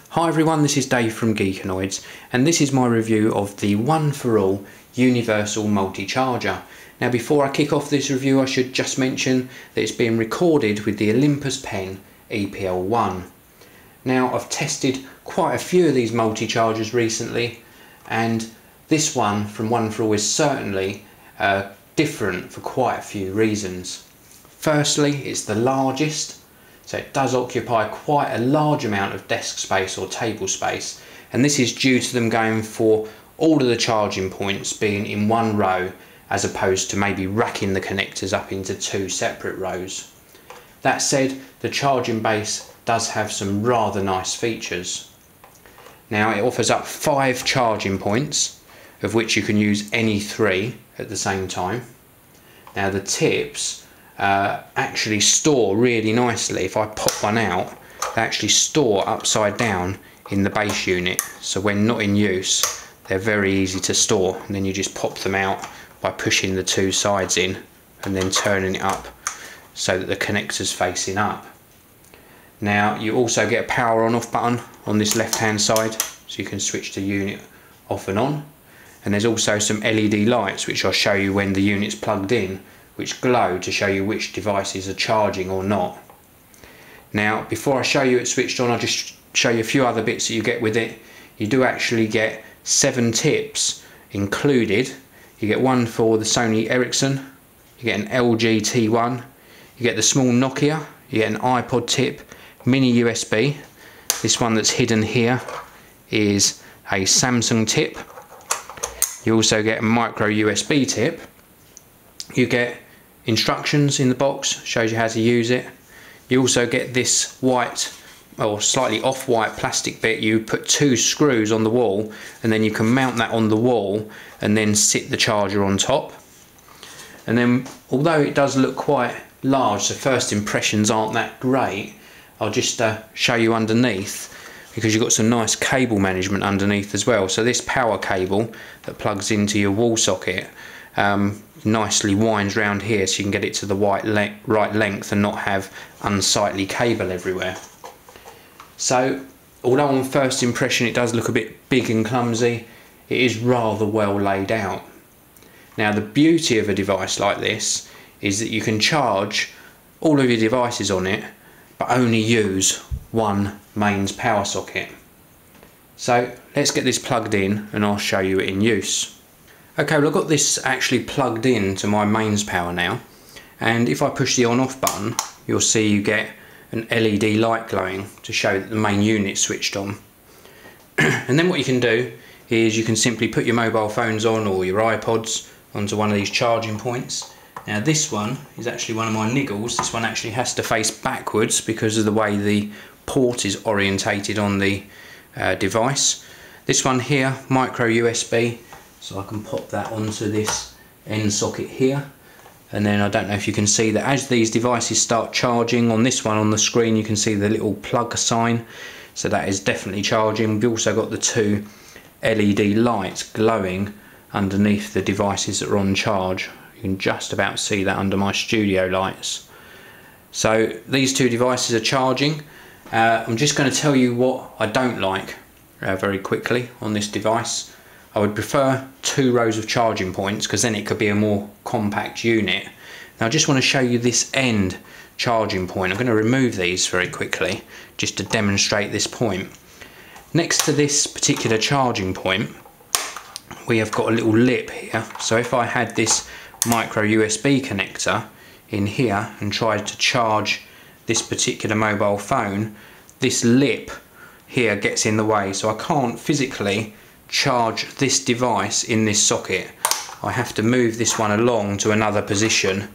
Hi everyone, this is Dave from Geekanoids, and this is my review of the One for All Universal Multi-Charger. Now before I kick off this review, I should just mention that it's being recorded with the Olympus Pen EPL1. Now I've tested quite a few of these multi-chargers recently, and this one from One for All is certainly different for quite a few reasons. Firstly, it's the largest. So it does occupy quite a large amount of desk space or table space, and this is due to them going for all of the charging points being in one row as opposed to maybe racking the connectors up into two separate rows. That said, the charging base does have some rather nice features. Now it offers up 5 charging points, of which you can use any 3 at the same time. Now the tips actually store really nicely. If I pop one out, they actually store upside down in the base unit, so when not in use they're very easy to store, and then you just pop them out by pushing the 2 sides in and then turning it up so that the connector's facing up. Now you also get a power on off button on this left hand side, so you can switch the unit off and on, and there's also some LED lights which I'll show you when the unit's plugged in, which glow to show you which devices are charging or not. Now before I show you it switched on, I'll just show you a few other bits that you get with it. You do actually get 7 tips included. You get one for the Sony Ericsson, you get an LG T1, you get the small Nokia, you get an iPod tip, mini USB. This one that's hidden here is a Samsung tip. You also get a micro USB tip. You get instructions in the box, shows you how to use it. You also get this white or slightly off-white plastic bit. You put 2 screws on the wall, and then you can mount that on the wall and then sit the charger on top. And then although it does look quite large, so first impressions aren't that great, I'll just show you underneath, because you've got some nice cable management underneath as well. So this power cable that plugs into your wall socket nicely winds round here, so you can get it to the right length and not have unsightly cable everywhere. So although on first impression it does look a bit big and clumsy, it is rather well laid out. Now the beauty of a device like this is that you can charge all of your devices on it but only use one mains power socket. So let's get this plugged in and I'll show you it in use. Okay, well I've got this actually plugged in to my mains power now, and if I push the on off button you'll see you get an LED light glowing to show that the main unit's switched on. And then what you can do is you can simply put your mobile phones on or your iPods onto one of these charging points. Now this one is actually one of my niggles. This one actually has to face backwards because of the way the port is orientated on the device. This one here, micro USB, so I can pop that onto this end socket here, and then I don't know if you can see that as these devices start charging, on this one on the screen you can see the little plug sign, so that is definitely charging. We've also got the 2 LED lights glowing underneath the devices that are on charge. You can just about see that under my studio lights. So these 2 devices are charging. I'm just going to tell you what I don't like very quickly on this device. I would prefer 2 rows of charging points, because then it could be a more compact unit. Now I just want to show you this end charging point. I'm going to remove these very quickly just to demonstrate this point. Next to this particular charging point we have got a little lip here, so if I had this micro USB connector in here and tried to charge this particular mobile phone, this lip here gets in the way, so I can't physically charge this device in this socket. I have to move this one along to another position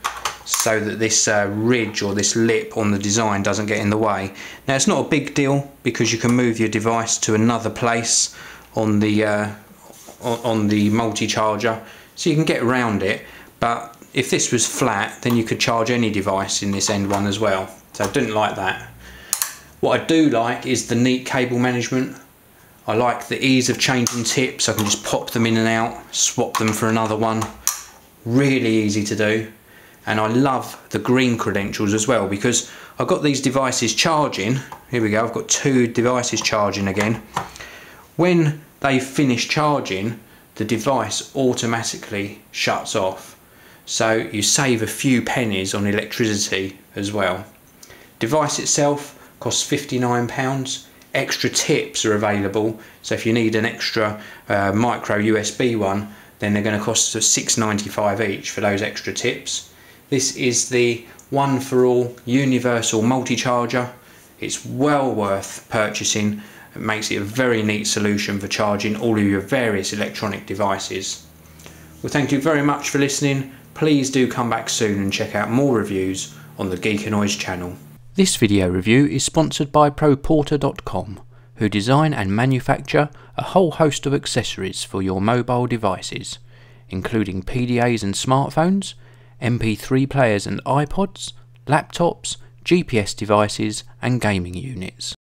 so that this ridge or this lip on the design doesn't get in the way. Now it's not a big deal because you can move your device to another place on the multi-charger, so you can get around it, but if this was flat then you could charge any device in this end one as well, so I didn't like that. What I do like is the neat cable management. I like the ease of changing tips. I can just pop them in and out, swap them for another one. Really easy to do. And I love the green credentials as well, because I've got these devices charging. Here we go, I've got 2 devices charging again. When they finish charging, the device automatically shuts off. So you save a few pennies on electricity as well. Device itself costs £59. Extra tips are available, so if you need an extra micro USB one, then they're going to cost £6.95 each for those extra tips. This is the one for all universal multi-charger. It's well worth purchasing. It makes it a very neat solution for charging all of your various electronic devices. Well, thank you very much for listening. Please do come back soon and check out more reviews on the Geekanoids channel. This video review is sponsored by ProPorter.com, who design and manufacture a whole host of accessories for your mobile devices, including PDAs and smartphones, MP3 players and iPods, laptops, GPS devices and gaming units.